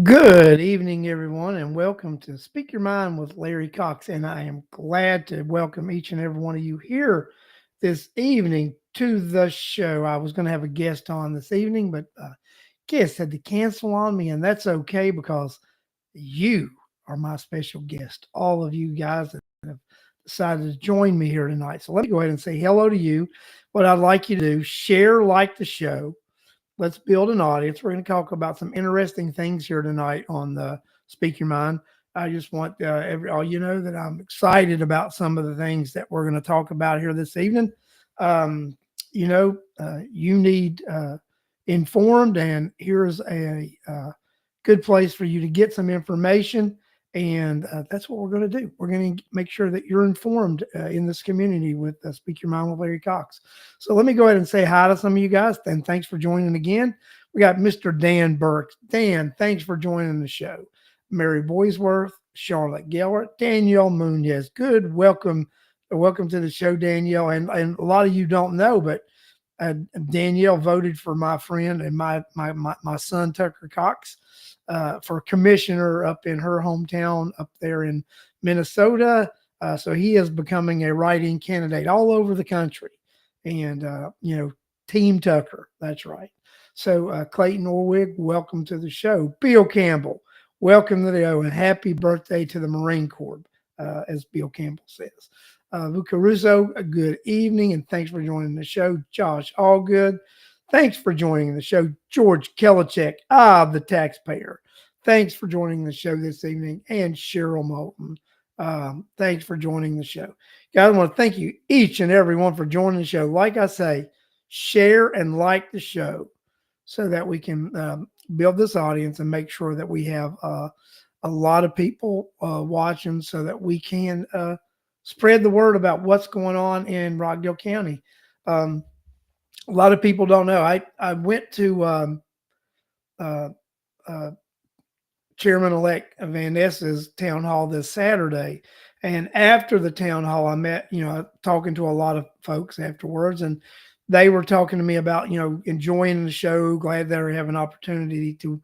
Good evening, everyone, and welcome to Speak Your Mind with Larry Cox. And I am glad to welcome each and every one of you here this evening to the show. I was going to have a guest on this evening, but guest had to cancel on me, and that's okay because you are my special guest. All of you guys that have decided to join me here tonight. So let me go ahead and say hello to you. What I'd like you to do, share, like the show. Let's build an audience. We're going to talk about some interesting things here tonight on the Speak Your Mind. I just want all you know that I'm excited about some of the things that we're going to talk about here this evening. You need informed, and here's a good place for you to get some information. And that's what we're going to do. We're going to make sure that you're informed in this community with Speak Your Mind with Larry Cox. So let me go ahead and say hi to some of you guys, and thanks for joining again. We got Mr. Dan Burke. Dan, thanks for joining the show. Mary Boysworth, Charlotte Gellert, Danielle Munez. Good. Welcome to the show, Danielle. And a lot of you don't know, but Danielle voted for my friend and my son, Tucker Cox, for commissioner up in her hometown up there in Minnesota. So he is becoming a write-in candidate all over the country. And, Team Tucker. That's right. So Clayton Orwig, welcome to the show. Bill Campbell, welcome to the show, and happy birthday to the Marine Corps, as Bill Campbell says. Luca Russo, a good evening, and thanks for joining the show. Josh Allgood, thanks for joining the show. George Kelichek, the taxpayer, thanks for joining the show this evening. And Cheryl Moulton, thanks for joining the show. Guys, I want to thank you each and every one for joining the show. Like I say, share and like the show so that we can build this audience and make sure that we have a lot of people watching so that we can spread the word about what's going on in Rockdale County. A lot of people don't know. I went to Chairman-elect Van Ness's town hall this Saturday. And after the town hall, I met, talking to a lot of folks afterwards, and they were talking to me about, enjoying the show, glad they have an opportunity to,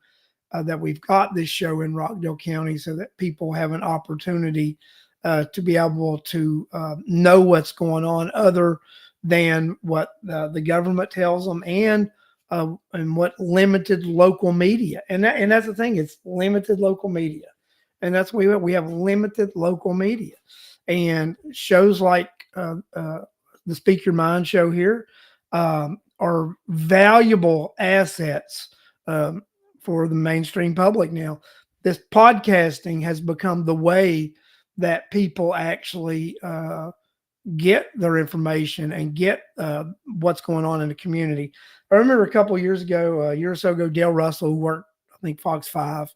that we've got this show in Rockdale County so that people have an opportunity to be able to know what's going on other than what the government tells them and what limited local media. And that's the thing, it's limited local media. And that's what we have limited local media. And shows like the Speak Your Mind show here are valuable assets for the mainstream public now. This podcasting has become the way that people actually get their information and get what's going on in the community. I remember a couple of years ago, a year or so ago, Dale Russell, who worked, I think, Fox 5,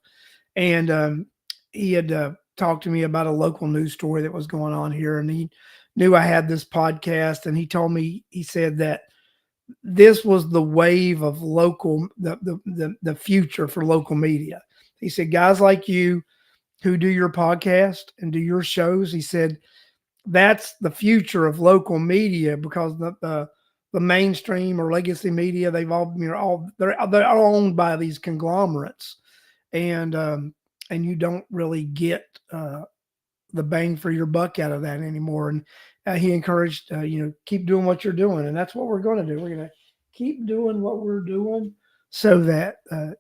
and he had talked to me about a local news story that was going on here, and he knew I had this podcast, and he told me, he said that this was the wave of local, the future for local media. He said, guys like you who do your podcast and do your shows, he said, that's the future of local media, because the mainstream or legacy media, they've all, they're all owned by these conglomerates, and you don't really get the bang for your buck out of that anymore. And he encouraged, keep doing what you're doing, and that's what we're going to do. We're going to keep doing what we're doing, so that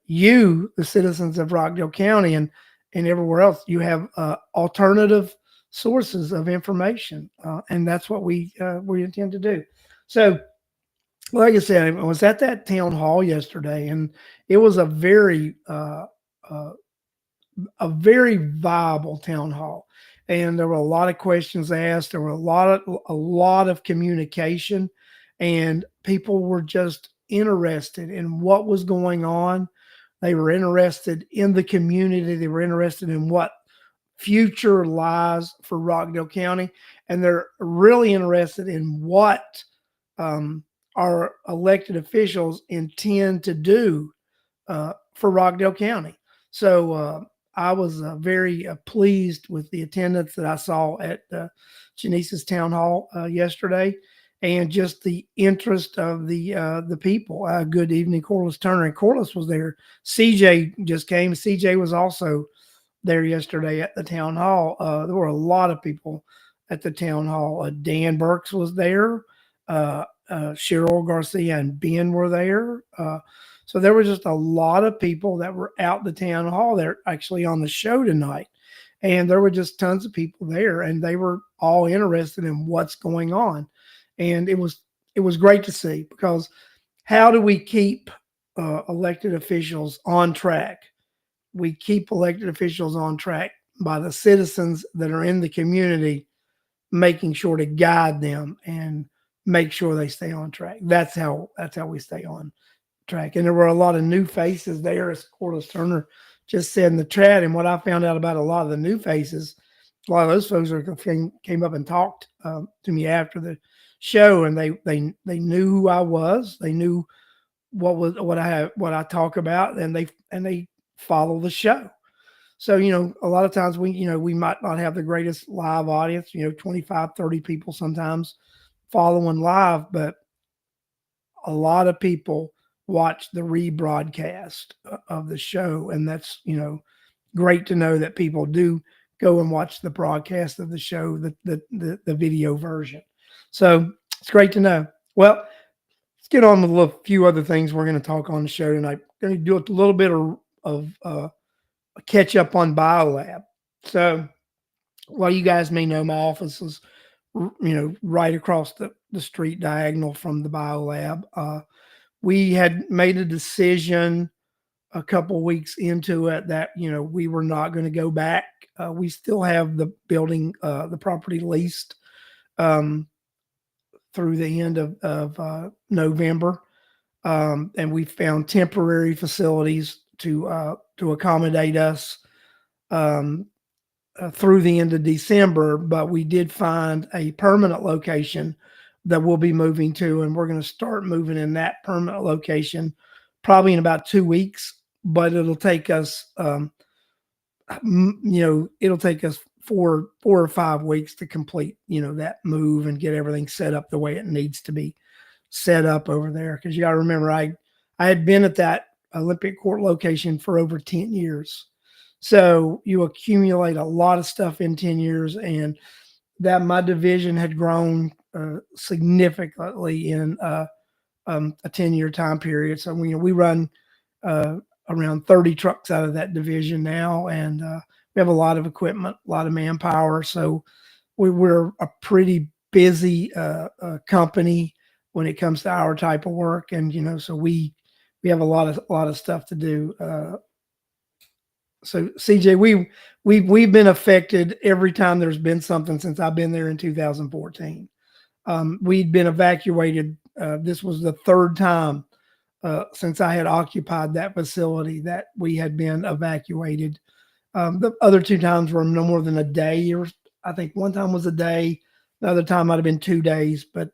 you, the citizens of Rockdale County and everywhere else, you have alternative sources of information, and that's what we intend to do. So, like I said, I was at that town hall yesterday, and it was uh, a very viable town hall, and there were a lot of questions asked. There were a lot of communication, and people were just interested in what was going on. They were interested in the community. They were interested in what future lies for Rockdale County, and they're really interested in what our elected officials intend to do for Rockdale County. So I was very pleased with the attendance that I saw at Janice's town hall yesterday, and just the interest of the people. Good evening, Corliss Turner, and Corliss was there. CJ just came. CJ was also there yesterday at the town hall. There were a lot of people at the town hall. Dan Burks was there. Cheryl Garcia and Ben were there. So there was just a lot of people that were out the town hall. They're actually on the show tonight. And there were just tons of people there, and they were all interested in what's going on. And it was great to see, because how do we keep elected officials on track? We keep elected officials on track by the citizens that are in the community, making sure to guide them and make sure they stay on track. That's how we stay on track. And there were a lot of new faces there, as Corliss Turner just said in the chat. And what I found out about a lot of the new faces, a lot of those folks came up and talked to me after the show, and they knew who I was. They knew what I talk about, and they follow the show. So, a lot of times we might not have the greatest live audience, 25, 30 people sometimes following live, but a lot of people watch the rebroadcast of the show. And that's, great to know that people do go and watch the broadcast of the show, the video version. So it's great to know. Well, let's get on with a few other things we're going to talk on the show tonight. We're going to do a little bit of a catch up on BioLab. So, well, you guys may know my office is, right across the street diagonal from the BioLab. We had made a decision a couple weeks into it that, we were not going to go back. We still have the building, the property leased through the end of November. And we found temporary facilities to accommodate us through the end of December, but we did find a permanent location that we'll be moving to, and we're going to start moving in that permanent location probably in about 2 weeks. But it'll take us, it'll take us 4 or 5 weeks to complete, that move and get everything set up the way it needs to be set up over there. Because you got to remember, I had been at that Olympic Court location for over 10 years. So you accumulate a lot of stuff in 10 years, and that my division had grown significantly in a 10-year time period. So we run around 30 trucks out of that division now, and we have a lot of equipment, a lot of manpower. So we're a pretty busy company when it comes to our type of work, and so we have a lot of stuff to do. So CJ, we've been affected every time there's been something since I've been there in 2014. We'd been evacuated. This was the third time since I had occupied that facility that we had been evacuated. The other 2 times were no more than a day, or I think one time was a day. The other time might have been 2 days. But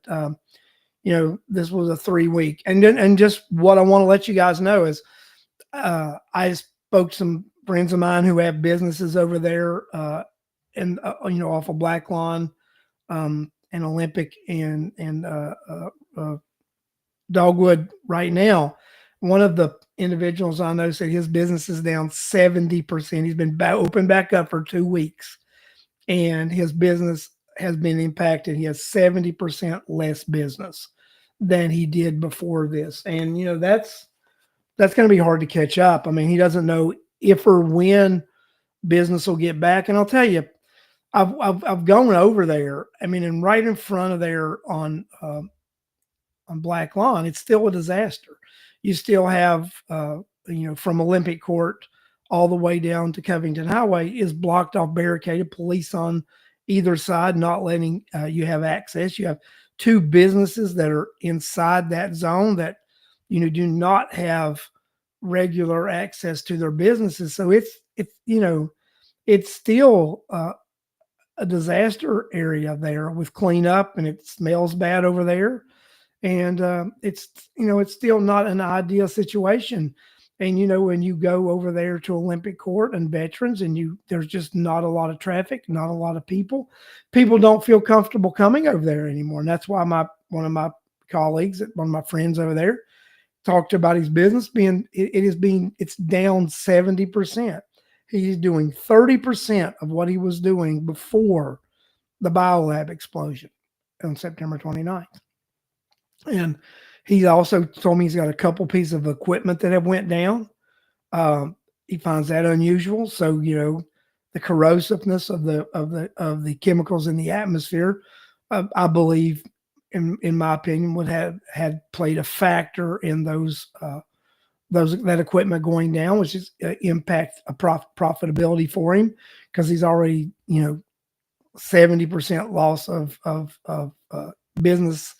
this was a 3 week. And just what I want to let you guys know is, I spoke to some friends of mine who have businesses over there, and off of Black Lawn, and Olympic and Dogwood right now. One of the individuals I know said his business is down 70%. He's been open back up for 2 weeks, and his business has been impacted. He has 70% less business than he did before this. And, that's going to be hard to catch up. I mean, he doesn't know if or when business will get back. And I'll tell you, I've gone over there. I mean, and right in front of there on Black Lawn, it's still a disaster. You still have, from Olympic Court all the way down to Covington Highway is blocked off, barricaded, police on either side, not letting you have access. You have two businesses that are inside that zone that, do not have regular access to their businesses. So it's still a disaster area there with cleanup, and it smells bad over there. And it's still not an ideal situation. And when you go over there to Olympic Court and Veterans, and there's just not a lot of traffic, not a lot of people. People don't feel comfortable coming over there anymore, and that's why one of my colleagues, one of my friends over there, talked about his business it's down 70%. He's doing 30% of what he was doing before the biolab explosion on September 29th. And he also told me he's got a couple pieces of equipment that have went down. He finds that unusual. So, the corrosiveness of the chemicals in the atmosphere, I believe, in my opinion, would have had played a factor in that equipment going down, which is impact profitability for him, because he's already 70% loss of business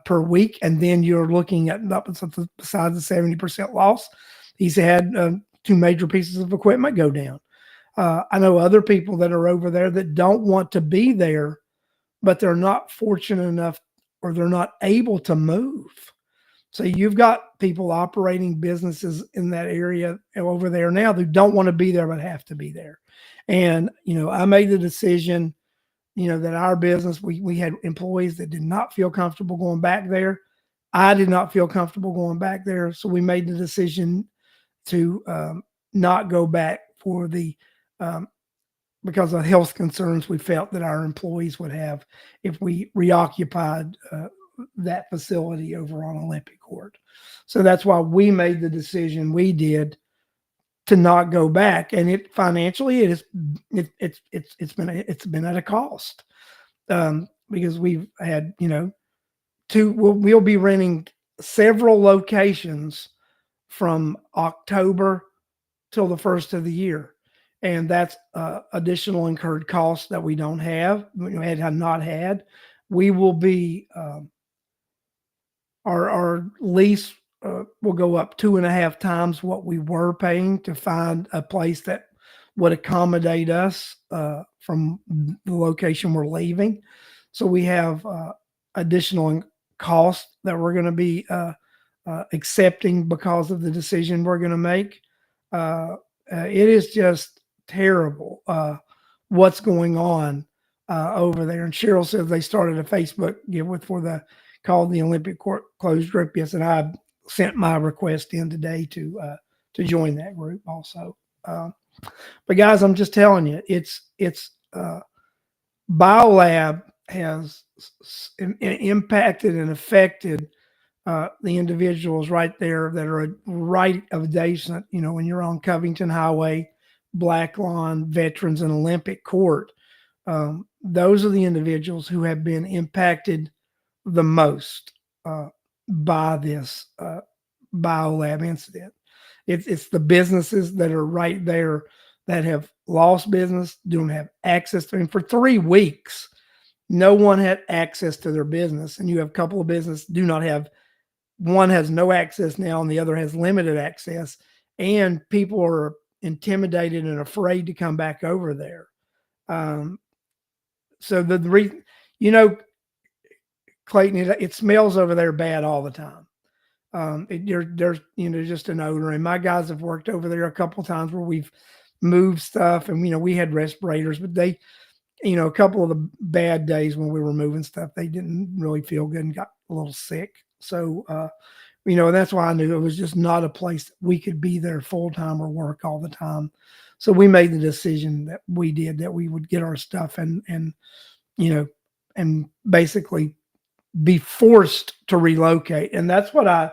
per week, and then you're looking at besides the 70% loss, he's had two major pieces of equipment go down. I know other people that are over there that don't want to be there, but they're not fortunate enough, or they're not able to move. So you've got people operating businesses in that area over there now who don't want to be there but have to be there. And I made the decision, that our business, we had employees that did not feel comfortable going back there. I did not feel comfortable going back there. So we made the decision to not go back because of health concerns we felt that our employees would have if we reoccupied that facility over on Olympic Court. So that's why we made the decision we did to not go back. And it's been at a cost, because we've had, we'll be renting several locations from October till the first of the year. And that's additional incurred costs that we don't have, had not had. We will be, our lease will go up 2.5 times what we were paying to find a place that would accommodate us from the location we're leaving. So we have additional costs that we're going to be accepting because of the decision we're going to make. It is just terrible what's going on over there. And Cheryl says they started a Facebook giveaway called the Olympic Court Closed Group. Yes, and I sent my request in today to join that group also. But guys, I'm just telling you, it's Biolab has impacted and affected the individuals right there that are right adjacent. When you're on Covington Highway, Black Lawn, Veterans, and Olympic Court, those are the individuals who have been impacted the most by this biolab incident. It's the businesses that are right there that have lost business, don't have access to them. For 3 weeks, no one had access to their business. And you have a couple of businesses do not have, one has no access now and the other has limited access. And people are intimidated and afraid to come back over there. So the reason, Clayton, it smells over there bad all the time. There's just an odor, and my guys have worked over there a couple of times where we've moved stuff, and we had respirators, but they, a couple of the bad days when we were moving stuff, they didn't really feel good and got a little sick. So, that's why I knew it was just not a place that we could be there full time or work all the time. So we made the decision that we did, that we would get our stuff and basically be forced to relocate. And that's what I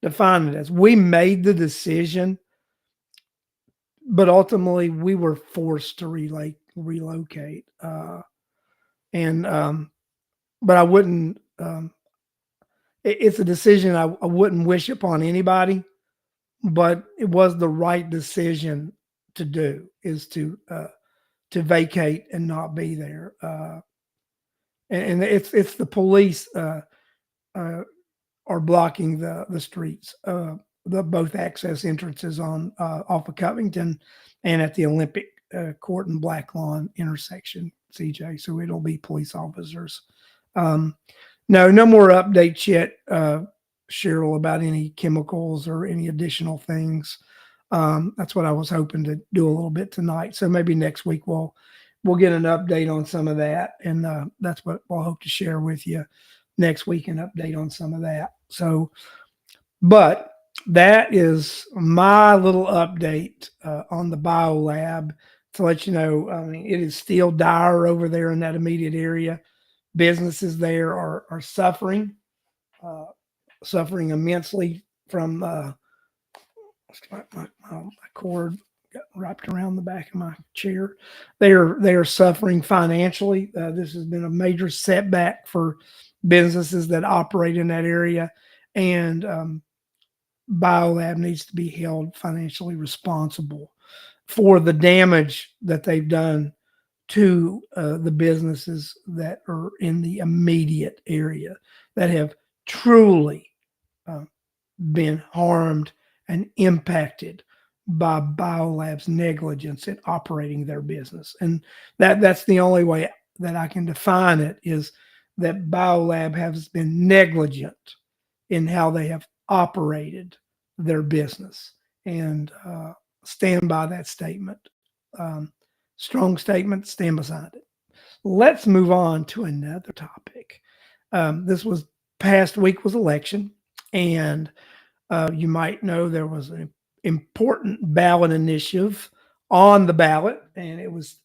define it as. We made the decision, but ultimately we were forced to relocate. But I wouldn't. It's a decision I wouldn't wish upon anybody, but it was the right decision to do, is to vacate and not be there. And it's the police are blocking the streets, the both access entrances on off of Covington and at the Olympic Court and Black Lawn intersection, CJ. So it'll be police officers. No more updates yet, Cheryl, about any chemicals or any additional things. That's what I was hoping to do a little bit tonight. So maybe next week we'll get an update on some of that, and that's what we'll hope to share with you next week, an update on some of that. So, but that is my little update on the biolab, to let you know. I mean, it is still dire over there in that immediate area. Businesses there are suffering immensely from my cord got wrapped around the back of my chair. They are suffering financially. This has been a major setback for businesses that operate in that area, and biolab needs to be held financially responsible for the damage that they've done to the businesses that are in the immediate area, that have truly been harmed and impacted by biolab's negligence in operating their business. And that's the only way that I can define it, is that biolab has been negligent in how they have operated their business, and stand by that statement. Strong statement, stand beside it. Let's move on to another topic. This past week was election, and you might know there was an important ballot initiative on the ballot, and it was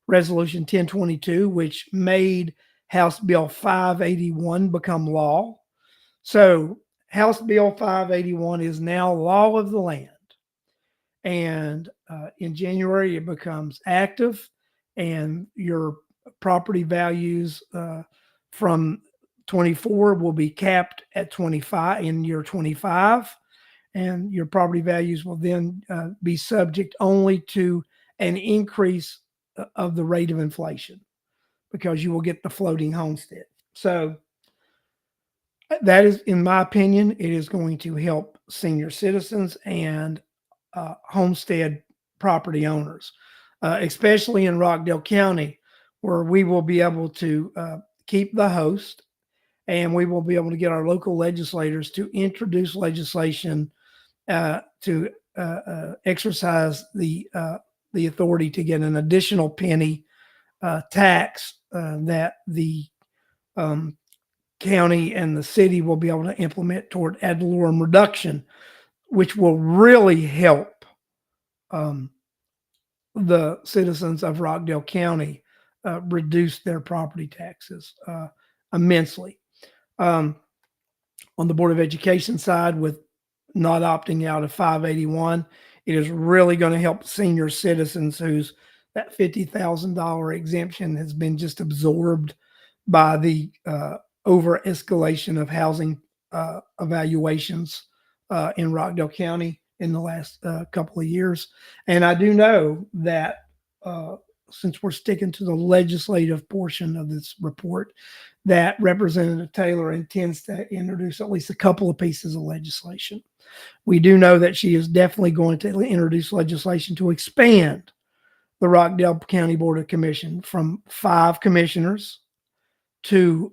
Resolution 1022, which made House Bill 581 become law. So House Bill 581 is now law of the land. And in January, it becomes active, and your property values from 24 will be capped at 25 in year 25. And your property values will then be subject only to an increase of the rate of inflation, because you will get the floating homestead. So that is, in my opinion, it is going to help senior citizens and homestead property owners, especially in Rockdale County, where we will be able to keep the host, and we will be able to get our local legislators to introduce legislation to exercise the authority to get an additional penny tax that the county and the city will be able to implement toward ad valorem reduction, which will really help the citizens of Rockdale County reduce their property taxes immensely. On the Board of Education side, with not opting out of 581, it is really going to help senior citizens whose that $50,000 exemption has been just absorbed by the over escalation of housing evaluations in Rockdale County in the last couple of years. And I do know that since we're sticking to the legislative portion of this report, that Representative Taylor intends to introduce at least a couple of pieces of legislation. We do know that she is definitely going to introduce legislation to expand the Rockdale County Board of Commission from 5 commissioners to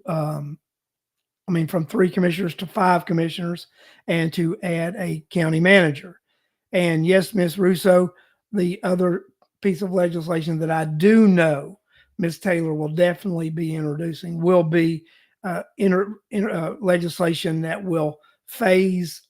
from 3 commissioners to 5 commissioners, and to add a county manager. And yes, Ms. Russo, the other piece of legislation that I do know Ms. Taylor will definitely be introducing will be legislation that will phase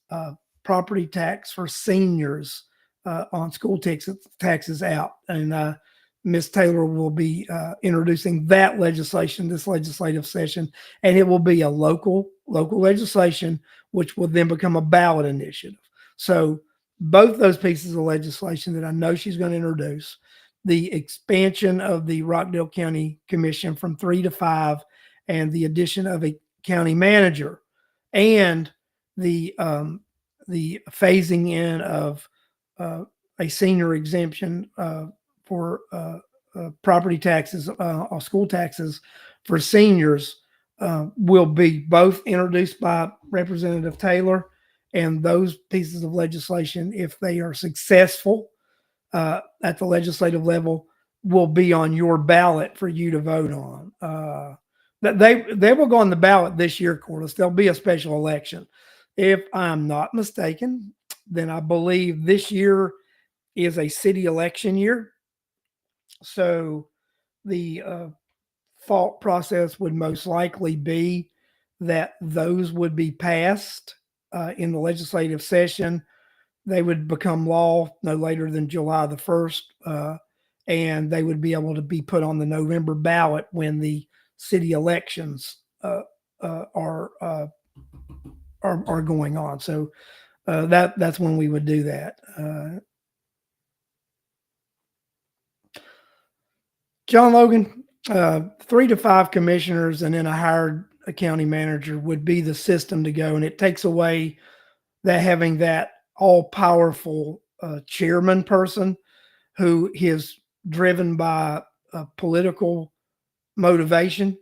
property tax for seniors on school taxes out. And Ms. Taylor will be introducing that legislation this legislative session, and it will be a local legislation, which will then become a ballot initiative. So both those pieces of legislation that I know she's going to introduce, the expansion of the Rockdale County Commission from 3 to 5, and the addition of a county manager, and the phasing in of a senior exemption for property taxes, or school taxes for seniors, will be both introduced by Representative Taylor. And those pieces of legislation, if they are successful at the legislative level, will be on your ballot for you to vote on. They will go on the ballot this year, Corliss. There'll be a special election. If I'm not mistaken, then I believe this year is a city election year. So the thought process would most likely be that those would be passed in the legislative session. They would become law no later than July the 1st, and they would be able to be put on the November ballot when the city elections are going on. So that's when we would do that. John Logan, 3 to 5 commissioners and then a county manager would be the system to go, and it takes away that having that all-powerful chairman person who is driven by political motivation,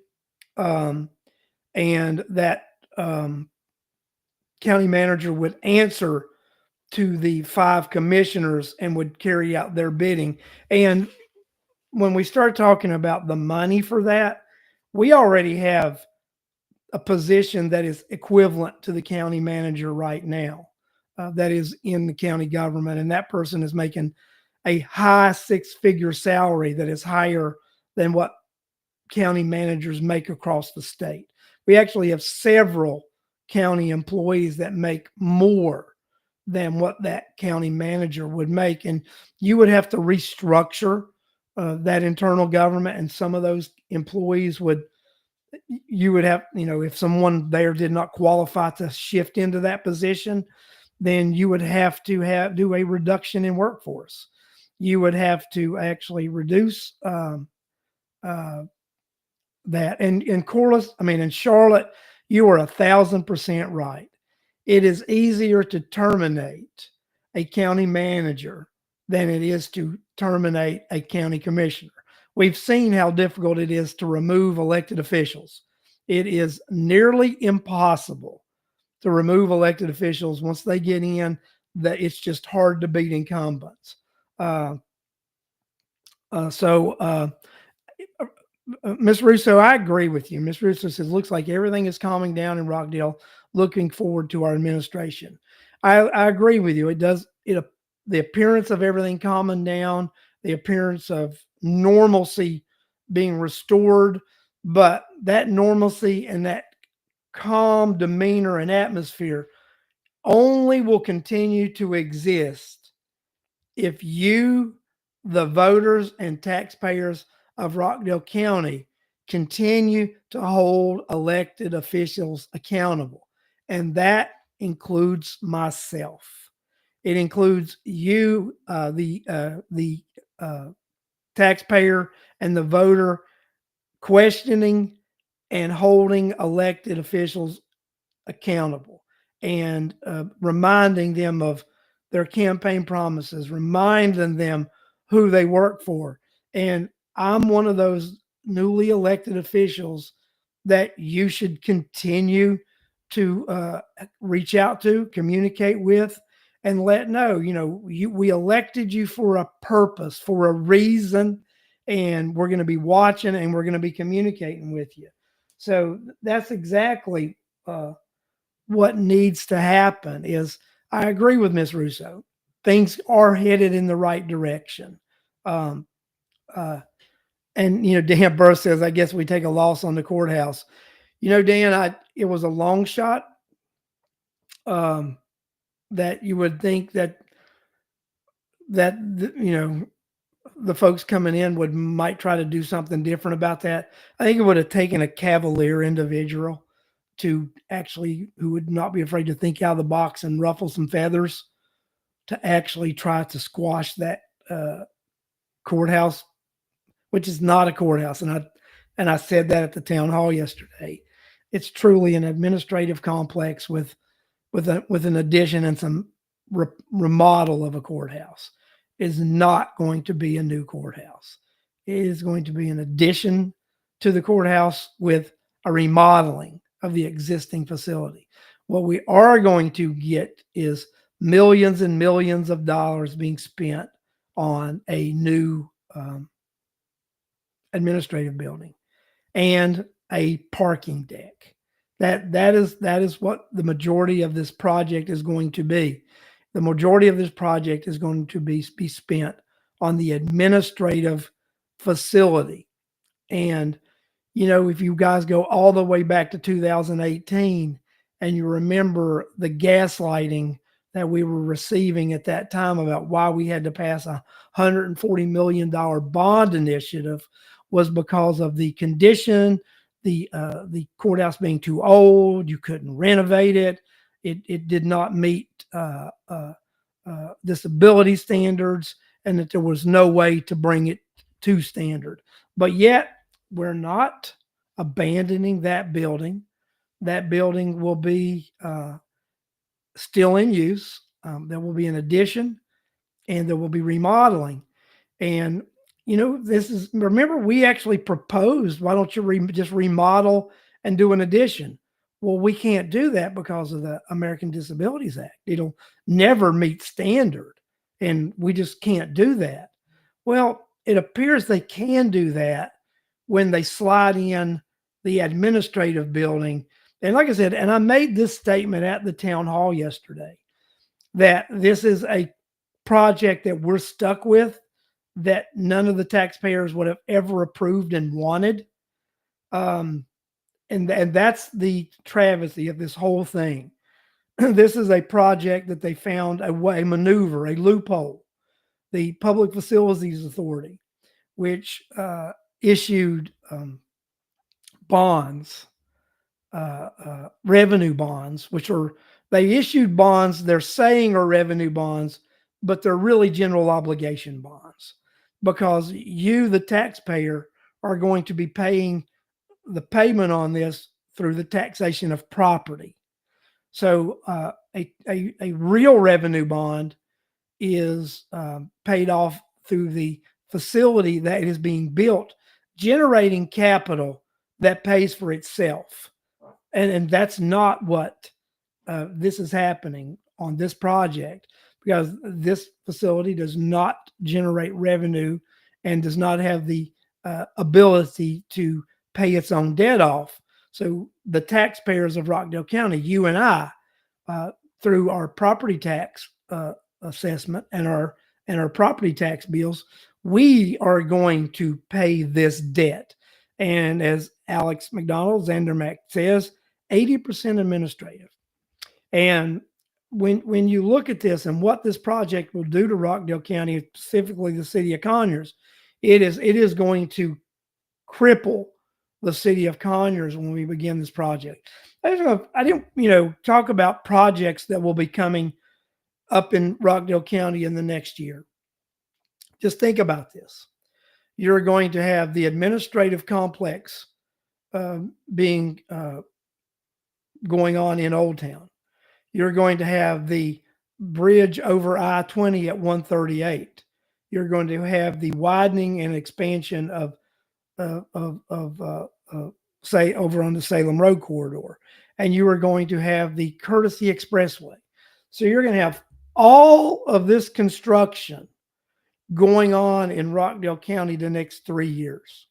and that county manager would answer to the 5 commissioners and would carry out their bidding. And when we start talking about the money for that, we already have a position that is equivalent to the county manager right now, that is in the county government. And that person is making a high 6-figure salary that is higher than what county managers make across the state. We actually have several county employees that make more than what that county manager would make. And you would have to restructure that internal government, and some of those employees you would have, if someone there did not qualify to shift into that position, then you would have to do a reduction in workforce. You would have to actually reduce that. And in Corliss, in Charlotte, you are 1,000% right. It is easier to terminate a county manager than it is to terminate a county commissioner. We've seen how difficult it is to remove elected officials. It is nearly impossible to remove elected officials once they get in. That it's just hard to beat incumbents. Ms. Russo, I agree with you. Ms. Russo says, looks like everything is calming down in Rockdale. Looking forward to our administration. I agree with you. It does. The appearance of everything calming down, the appearance of normalcy being restored, but that normalcy and that calm demeanor and atmosphere only will continue to exist if you, the voters and taxpayers of Rockdale County, continue to hold elected officials accountable. And that includes myself. It includes you, the taxpayer and the voter, questioning and holding elected officials accountable, and reminding them of their campaign promises, reminding them who they work for. And I'm one of those newly elected officials that you should continue to reach out to, communicate with, and let know, we elected you for a purpose, for a reason, and we're going to be watching and we're going to be communicating with you. So that's exactly uh, what needs to happen is, I agree with Miss Russo. Things are headed in the right direction. Um, uh, and Dan Burr says, I guess we take a loss on the courthouse. Dan, it was a long shot. Um, that you would think that the folks coming in might try to do something different about that. I think it would have taken a cavalier individual to actually, who would not be afraid to think out of the box and ruffle some feathers, to actually try to squash that courthouse, which is not a courthouse. And I said that at the town hall yesterday. It's truly an administrative complex with an addition and some remodel of a courthouse. It is not going to be a new courthouse. It is going to be an addition to the courthouse with a remodeling of the existing facility. What we are going to get is millions and millions of dollars being spent on a new administrative building and a parking deck. That is what the majority of this project is going to be. The majority of this project is going to be spent on the administrative facility. And if you guys go all the way back to 2018 and you remember the gaslighting that we were receiving at that time about why we had to pass $140 million bond initiative, was because of the condition, the courthouse being too old, you couldn't renovate it, it did not meet disability standards, and that there was no way to bring it to standard. But yet, we're not abandoning that building. That building will be still in use. There will be an addition, and there will be remodeling. And remember, we actually proposed, why don't you just remodel and do an addition? Well, we can't do that because of the American Disabilities Act. It'll never meet standard, and we just can't do that. Well, it appears they can do that when they slide in the administrative building. And like I said, and I made this statement at the town hall yesterday, that this is a project that we're stuck with, that none of the taxpayers would have ever approved and wanted. And that's the travesty of this whole thing. This is a project that they found a way, maneuver, a loophole. The Public Facilities Authority, which issued bonds, revenue bonds, they issued bonds they're saying are revenue bonds, but they're really general obligation bonds, because you, the taxpayer, are going to be paying the payment on this through the taxation of property. So a real revenue bond is paid off through the facility that is being built, generating capital that pays for itself. And that's not what this is happening on this project, because this facility does not generate revenue and does not have the ability to pay its own debt off. So the taxpayers of Rockdale County, you and I, through our property tax assessment and our property tax bills, we are going to pay this debt. And as Alex McDonald, Zandermac says, 80% administrative. And when you look at this and what this project will do to Rockdale County, specifically the city of Conyers, it is going to cripple the city of Conyers when we begin this project. I didn't talk about projects that will be coming up in Rockdale County in the next year. Just think about this. You're going to have the administrative complex being going on in Old Town. You're going to have the bridge over I-20 at 138. You're going to have the widening and expansion of say over on the Salem Road corridor, and you are going to have the Courtesy Expressway. So you're going to have all of this construction going on in Rockdale County the next 3 years.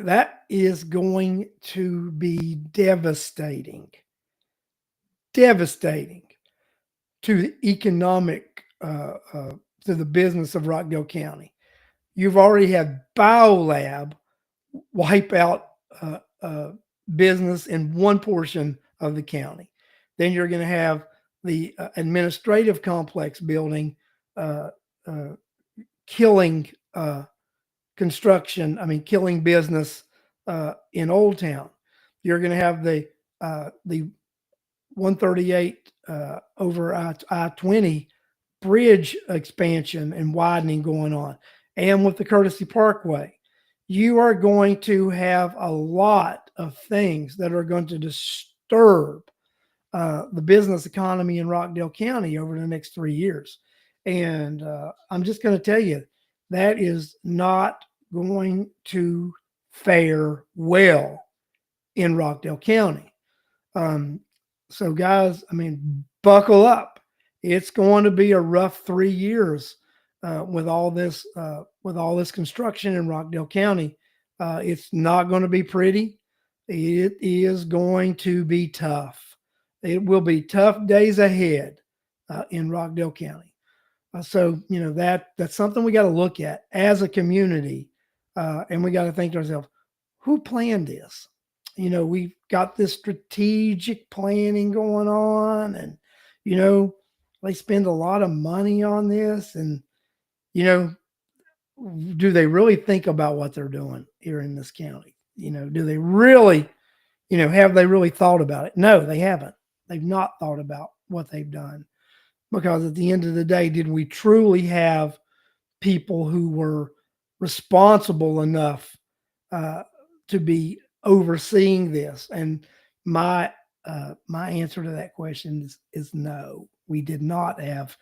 That is going to be devastating, devastating to the economic, to the business of Rockdale County. You've already had BioLab wipe out business in one portion of the county. Then you're going to have the administrative complex building uh, uh, killing construction. I mean, killing business in Old Town. You're going to have the 138 over I-20 bridge expansion and widening going on, and with the Courtesy Parkway. You are going to have a lot of things that are going to disturb the business economy in Rockdale County over the next 3 years. And I'm just going to tell you, that is not going to fare well in Rockdale County. Um, so, guys, I mean, buckle up. It's going to be a rough 3 years with all this construction in Rockdale County. It's not going to be pretty. It is going to be tough. It will be tough days ahead in Rockdale County. So that's something we got to look at as a community, and we got to think to ourselves, who planned this? We've got this strategic planning going on, and they spend a lot of money on this, and you know, do they really think about what they're doing here in this county? Do they really, have they really thought about it? No, they haven't. They've not thought about what they've done, because at the end of the day, did we truly have people who were responsible enough to be overseeing this? And my answer to that question is no. We did not have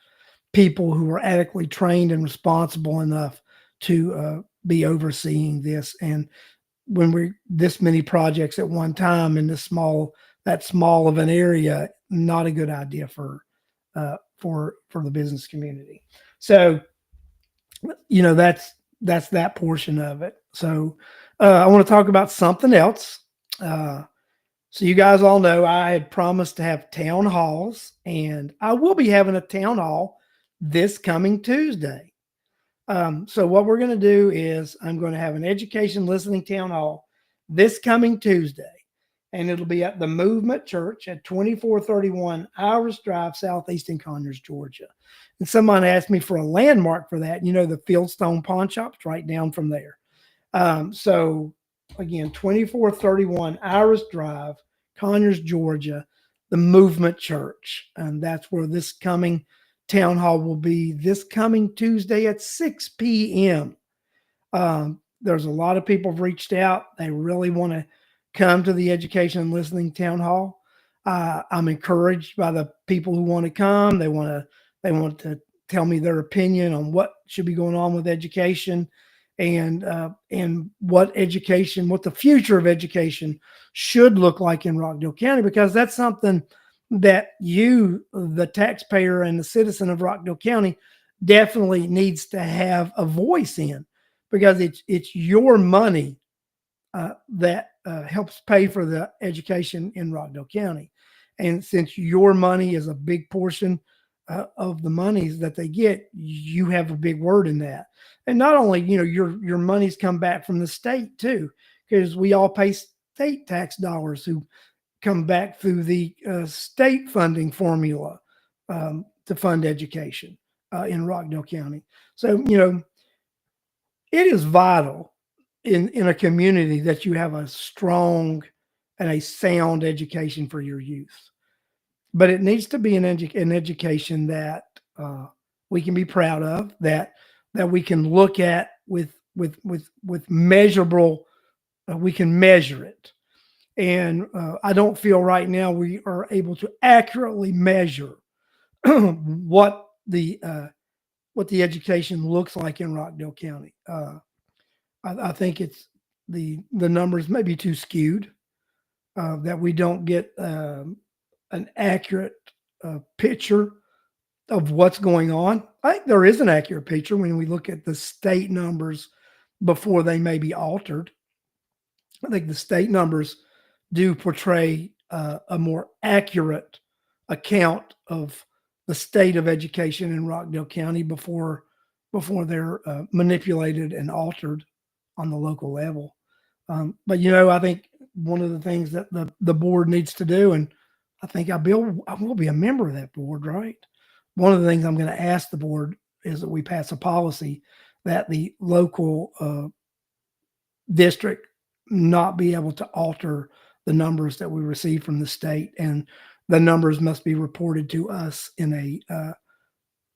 people who were adequately trained and responsible enough to be overseeing this. And when we're this many projects at one time in that small of an area, not a good idea for the business community. So that's that portion of it. So I want to talk about something else. So you guys all know I had promised to have town halls, and I will be having a town hall this coming Tuesday. So what we're going to do is I'm going to have an education listening town hall this coming Tuesday, and it'll be at the Movement Church at 2431 Iris Drive, Southeast in Conyers, Georgia. And someone asked me for a landmark for that. The Fieldstone Pawn Shop's right down from there. So again, 2431 Iris Drive, Conyers, Georgia, the Movement Church. And that's where this coming town hall will be this coming Tuesday at 6 p.m. There's a lot of people have reached out. They really want to come to the education and listening town hall. I'm encouraged by the people who want to come. They want to tell me their opinion on what should be going on with education, and what the future of education should look like in Rockdale County, because that's something that you, the taxpayer and the citizen of Rockdale County, definitely needs to have a voice in, because it's your money that helps pay for the education in Rockdale County. And since your money is a big portion of the monies that they get, you have a big word in that. And not only, your monies come back from the state too, because we all pay state tax dollars who come back through the state funding formula to fund education in Rockdale County. So, it is vital in a community that you have a strong and a sound education for your youth. But it needs to be an education that we can be proud of, that we can look at with measurable. We can measure it, and I don't feel right now we are able to accurately measure what the education looks like in Rockdale County. I think it's the numbers may be too skewed, that we don't get an accurate picture of what's going on. I think there is an accurate picture when we look at the state numbers before they may be altered. I think the state numbers do portray a more accurate account of the state of education in Rockdale County before they're manipulated and altered on the local level. But I think one of the things that the board needs to do, and I think I will be a member of that board, right? One of the things I'm going to ask the board is that we pass a policy that the local district not be able to alter the numbers that we receive from the state, and the numbers must be reported to us in a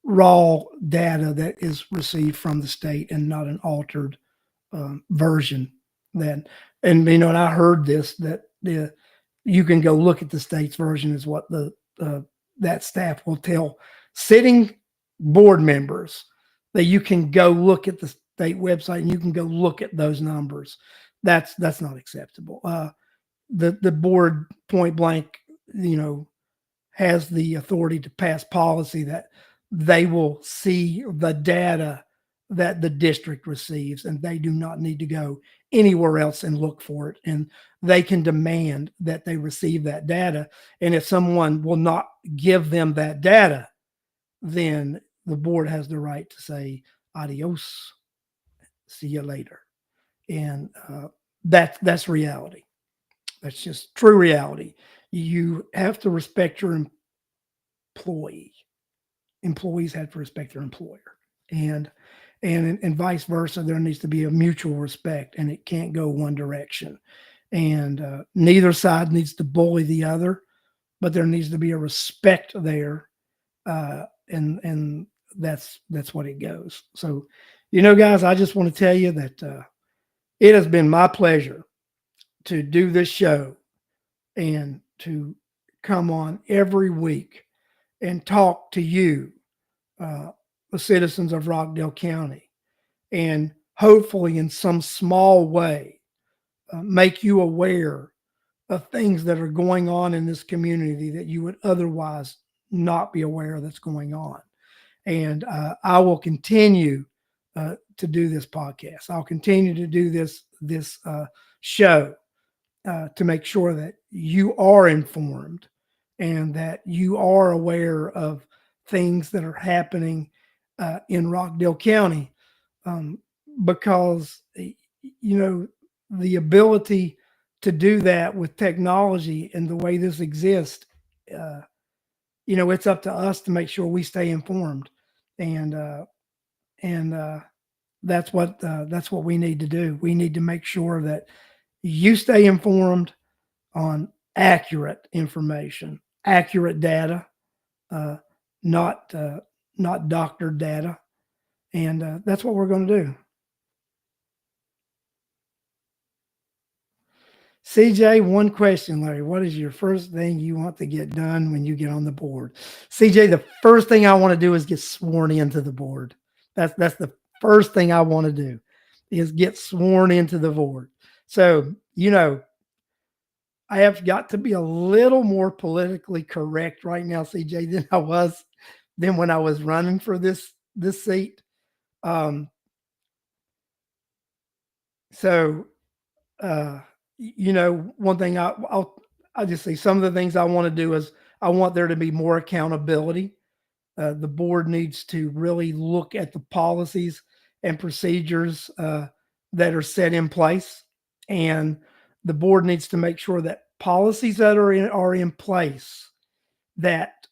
raw data that is received from the state and not an altered version. Then, and and I heard this that you can go look at the state's version is what the that staff will tell sitting board members that you can go look at the state website and you can go look at those numbers. That's not acceptable. The board point blank, has the authority to pass policy that they will see the data that the district receives, and they do not need to go anywhere else and look for it. And they can demand that they receive that data. And if someone will not give them that data, then the board has the right to say, adios, see you later. And that's reality. That's just true reality. You have to respect your employee. Employees have to respect their employer, and vice versa. There needs to be a mutual respect, and it can't go one direction. And neither side needs to bully the other, but there needs to be a respect there, and that's what it goes. So, guys, I just want to tell you that it has been my pleasure to do this show and to come on every week and talk to you, the citizens of Rockdale County, and hopefully in some small way make you aware of things that are going on in this community that you would otherwise not be aware that's going on. And I will continue to do this podcast. I'll continue to do this show to make sure that you are informed and that you are aware of things that are happening in Rockdale County, because the ability to do that with technology and the way this exists, it's up to us to make sure we stay informed, and that's what we need to do. We need to make sure that you stay informed on accurate information, accurate data, uh, not doctored data, and that's what we're going to do. CJ, one question, Larry. What is your first thing you want to get done when you get on the board? CJ, the first thing I want to do is get sworn into the board. That's the first thing I want to do is get sworn into the board. So, I have got to be a little more politically correct right now, CJ, than when I was running for this seat. Um, so one thing I'll just say some of the things I want to do is I want there to be more accountability. The board needs to really look at the policies and procedures that are set in place, and the board needs to make sure that policies that are in place that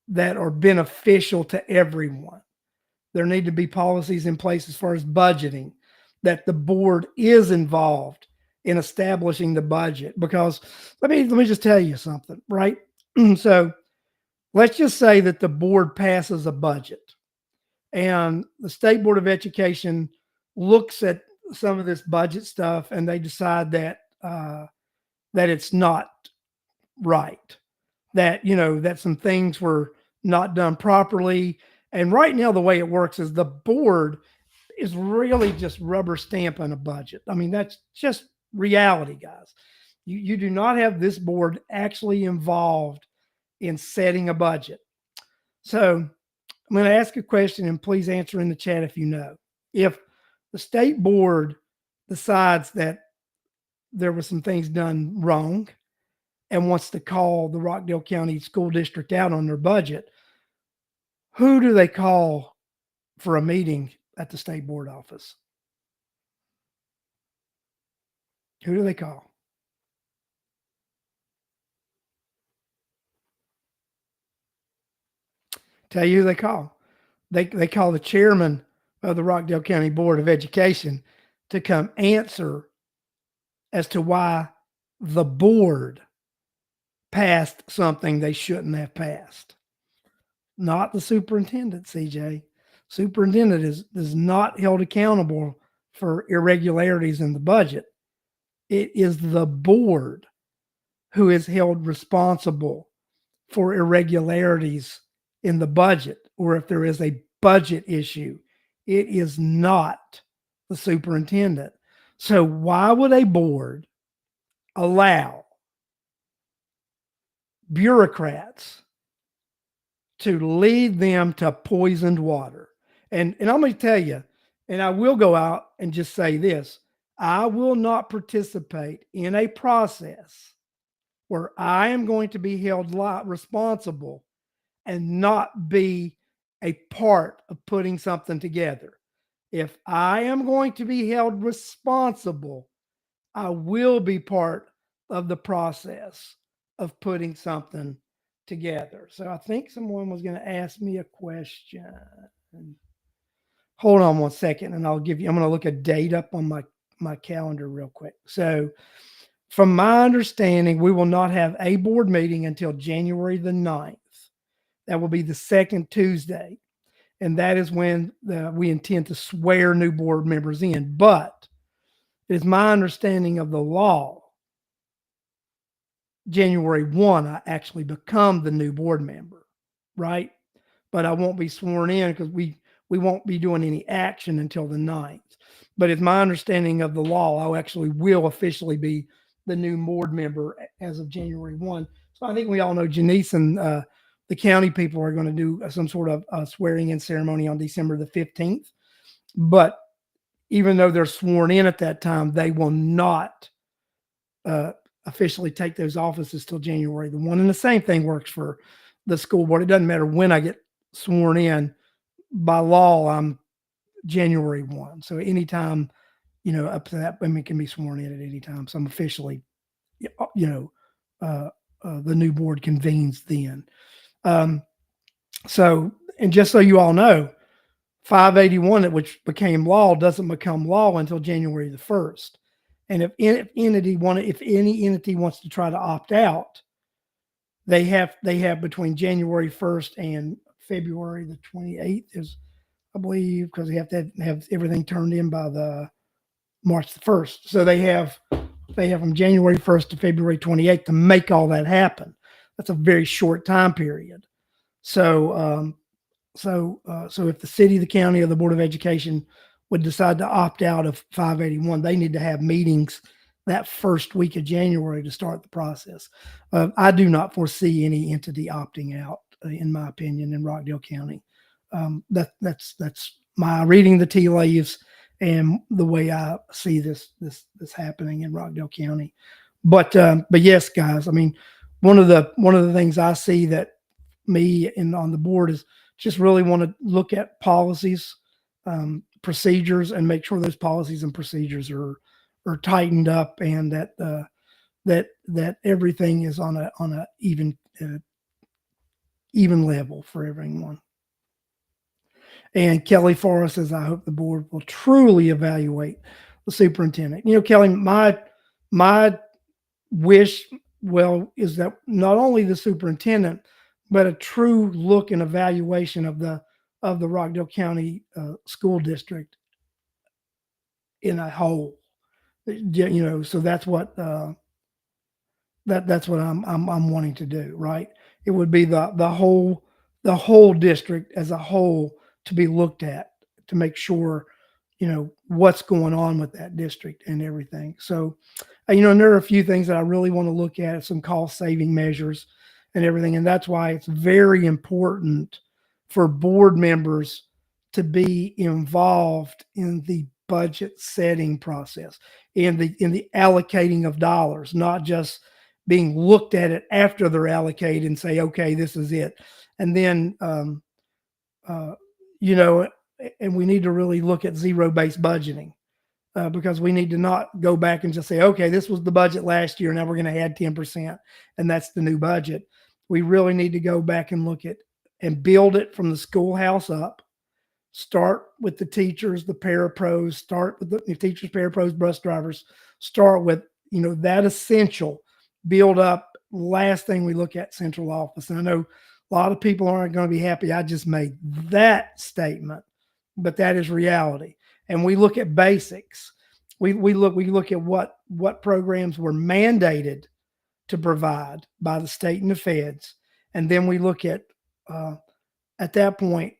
that are beneficial to everyone. There need to be policies in place as far as budgeting, that the board is involved in establishing the budget. Because let me just tell you something, right? So let's just say that the board passes a budget and the State Board of Education looks at some of this budget stuff and they decide that that it's not right, that that some things were not done properly. And right now the way it works is the board is really just rubber stamping a budget. I mean, that's just reality, guys. You do not have this board actually involved in setting a budget. So I'm going to ask a question and please answer in the chat if you know. If the state board decides that there were some things done wrong and wants to call the Rockdale County School District out on their budget, who do they call for a meeting at the state board office? Who do they call? Tell you who they call. They call the chairman of the Rockdale County Board of Education to come answer as to why the board passed something they shouldn't have passed. Not the superintendent, CJ. Superintendent is not held accountable for irregularities in the budget. It is the board who is held responsible for irregularities in the budget, or if there is a budget issue. It is not the superintendent. So why would a board allow bureaucrats to lead them to poisoned water? And I'm going to tell you, and I will go out and just say this: I will not participate in a process where I am going to be held responsible and not be a part of putting something together. If I am going to be held responsible, I will be part of the process of putting something together. So I think someone was going to ask me a question. Hold on one second, and I'm going to look a date up on my calendar real quick. So from my understanding, we will not have a board meeting until January the 9th. That will be the second Tuesday. And that is when we intend to swear new board members in. But it is my understanding of the law, January 1, I actually become the new board member, right? But I won't be sworn in because we won't be doing any action until the 9th. But it's my understanding of the law, I actually will officially be the new board member as of January 1. So I think we all know Janice and the county people are going to do some sort of swearing in ceremony on December the 15th. But even though they're sworn in at that time, they will not officially take those offices till January the 1. And the same thing works for the school board. It doesn't matter when I get sworn in. By law, I'm January 1. So anytime, up to that, women can be sworn in at any time. So I'm officially, the new board convenes then. So, and just so you all know, 581, which became law, doesn't become law until January the 1st. And if any entity wants to try to opt out, they have between January 1st and February the 28th is, I believe, because they have to have everything turned in by the March the 1st. So they have from January 1st to February 28th to make all that happen. That's a very short time period. So, so if the city, the county, or the Board of Education would decide to opt out of 581, they need to have meetings that first week of January to start the process. I do not foresee any entity opting out, in my opinion, in Rockdale County. That's my reading the tea leaves and the way I see this happening in Rockdale County. But yes, guys, I mean, one of the things I see that me and on the board is just really want to look at policies, procedures, and make sure those policies and procedures are tightened up, and that everything is on a even level for everyone. And Kelly Forrest says, I hope the board will truly evaluate the superintendent. Kelly, my wish, is that not only the superintendent, but a true look and evaluation of the Rockdale County school district in a whole. So that's what that's what I'm wanting to do. Right? It would be the whole district as a whole to be looked at to make sure what's going on with that district and everything. So and there are a few things that I really want to look at, some cost saving measures and everything. And that's why it's very important for board members to be involved in the budget setting process, in the allocating of dollars, not just being looked at it after they're allocated and say, okay, this is it. And then, uh, you know, and we need to really look at zero-based budgeting, because we need to not go back and just say, okay, this was the budget last year. Now we're going to add 10%, and that's the new budget. We really need to go back and look at and build it from the schoolhouse up. Start with the teachers, the parapros, start with the teachers, parapros, bus drivers, start with, that essential, build up. Last thing we look at, central office. And I know a lot of people aren't going to be happy I just made that statement, but that is reality. And we look at basics. We look at what programs were mandated to provide by the state and the feds, and then we look at that point,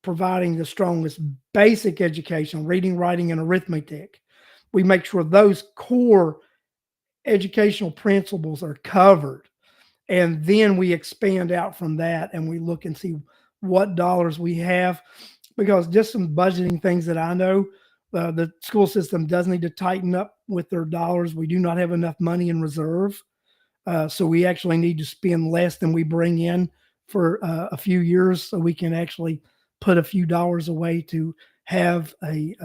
providing the strongest basic education, reading, writing, and arithmetic. We make sure those core educational principles are covered. And then we expand out from that and we look and see what dollars we have. Because just some budgeting things that I know, the school system does need to tighten up with their dollars. We do not have enough money in reserve. So we actually need to spend less than we bring in for a few years, so we can actually put a few dollars away to have a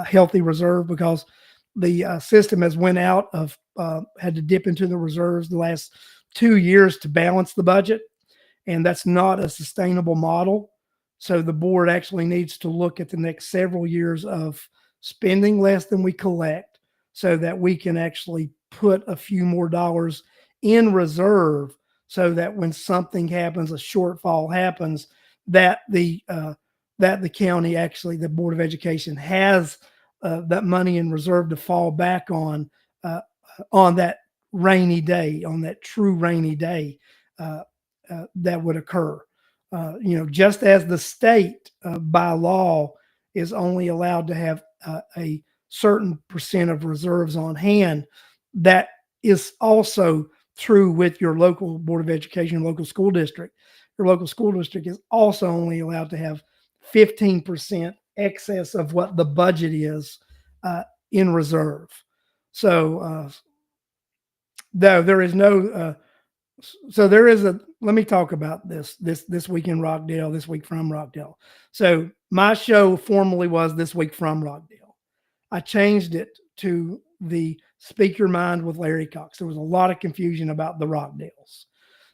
healthy reserve, because the system has went out of had to dip into the reserves the last 2 years to balance the budget, and that's not a sustainable model. So the board actually needs to look at the next several years of spending less than we collect, so that we can actually put a few more dollars in reserve, so that when something happens, a shortfall happens, that the county, actually the Board of Education, has that money in reserve to fall back on that rainy day, on that true rainy day uh, that would occur. Just as the state by law is only allowed to have a certain percent of reserves on hand, that is also true with your local Board of Education, local school district. Your local school district is also only allowed to have 15% excess of what the budget is in reserve. So, though there is no, so there is a. Let me talk about this week in Rockdale, this week from Rockdale. So my show formerly was This Week from Rockdale. I changed it to the Speak Your Mind with Larry Cox. There was a lot of confusion about the Rockdales.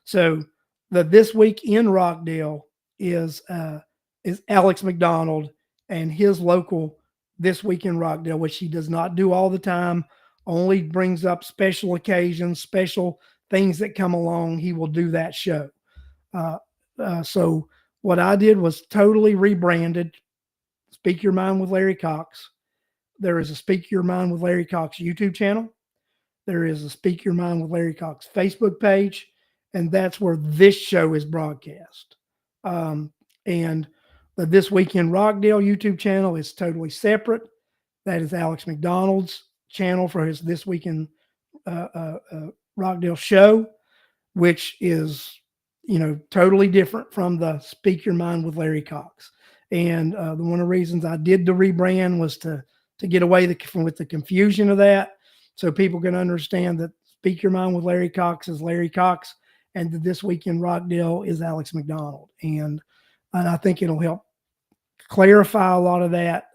So the This Week in Rockdale is Alex McDonald and his local This Week in Rockdale, which he does not do all the time, only brings up special occasions, special things that come along. He will do that show. Uh, so what I did was totally rebranded Speak Your Mind with Larry Cox. There is a Speak Your Mind with Larry Cox YouTube channel. There is a Speak Your Mind with Larry Cox Facebook page, and that's where this show is broadcast. And the This Week in Rockdale YouTube channel is totally separate. That is Alex McDonald's channel for his This Week in Rockdale show, which is, totally different from the Speak Your Mind with Larry Cox. And one of the reasons I did the rebrand was to get away with the confusion of that, so people can understand that Speak Your Mind with Larry Cox is Larry Cox, and that This Week in Rockdale is Alex McDonald. And I think it'll help clarify a lot of that.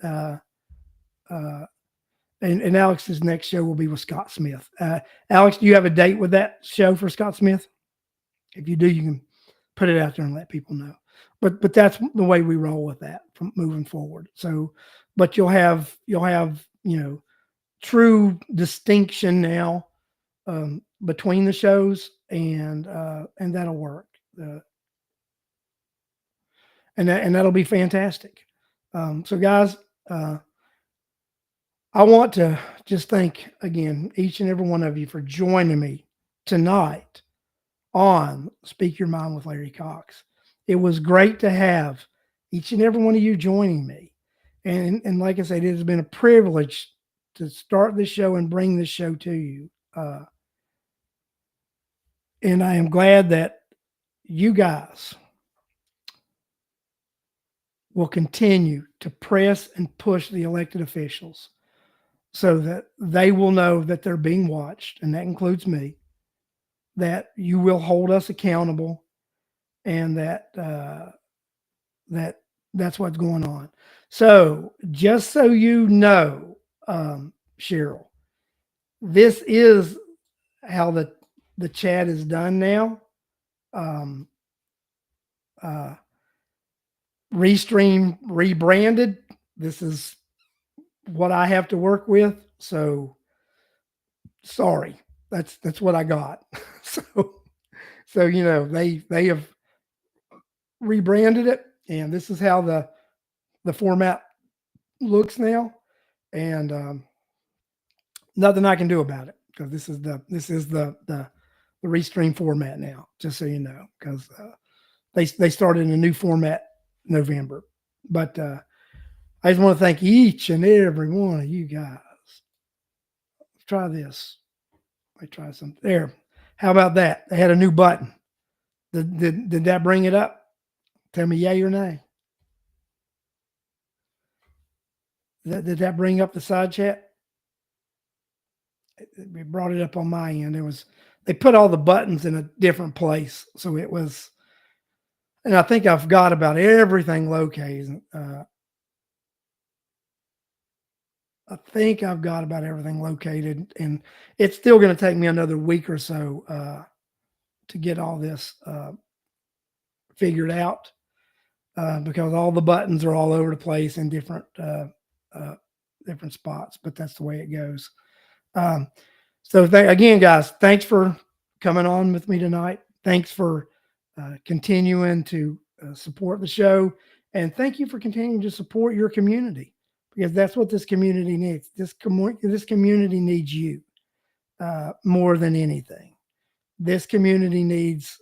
And Alex's next show will be with Scott Smith. Alex, do you have a date with that show for Scott Smith? If you do, you can put it out there and let people know. But that's the way we roll with that from moving forward. So, but you'll have true distinction now between the shows, and that'll work. And that'll be fantastic. So, guys, I want to just thank again each and every one of you for joining me tonight on Speak Your Mind with Larry Cox. It was great to have each and every one of you joining me. And like I said, it has been a privilege to start this show and bring this show to you. And I am glad that you guys will continue to press and push the elected officials so that they will know that they're being watched, and that includes me, that you will hold us accountable, and that's what's going on. So just so you know, Cheryl, this is how the chat is done now. Um, uh, Restream rebranded. This is what I have to work with. So sorry, that's what I got. so you know they have rebranded it, and this is how the format looks now, and nothing I can do about it because this is the Restream format now. Just so you know, because they started in a new format November, but I just want to thank each and every one of you guys. Let's try this. I try something there. How about that? They had a new button. Did that bring it up? Tell me yay or nay. Did that bring up the side chat? It brought it up on my end. They put all the buttons in a different place, so it was. And I think I've got about everything located. I think I've got about everything located, and it's still going to take me another week or so to get all this figured out because all the buttons are all over the place in different spots. But that's the way it goes. So again, guys, thanks for coming on with me tonight. Thanks for continuing to support the show, and thank you for continuing to support your community, because that's what this community needs. This community needs you more than anything. This community needs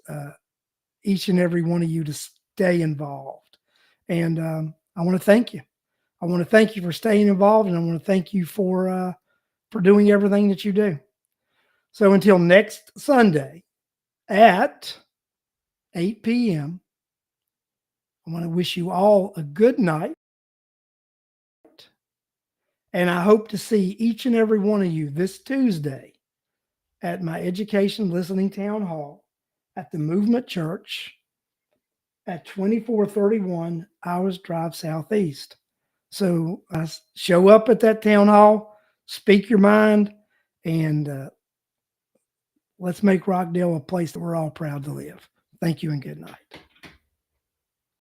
each and every one of you to stay involved. And I want to thank you. I want to thank you for staying involved, and I want to thank you for doing everything that you do. So until next Sunday at 8 p.m., I want to wish you all a good night. And I hope to see each and every one of you this Tuesday at my Education Listening Town Hall at the Movement Church at 2431 Hours Drive Southeast. So show up at that town hall, speak your mind, and let's make Rockdale a place that we're all proud to live. Thank you and good night.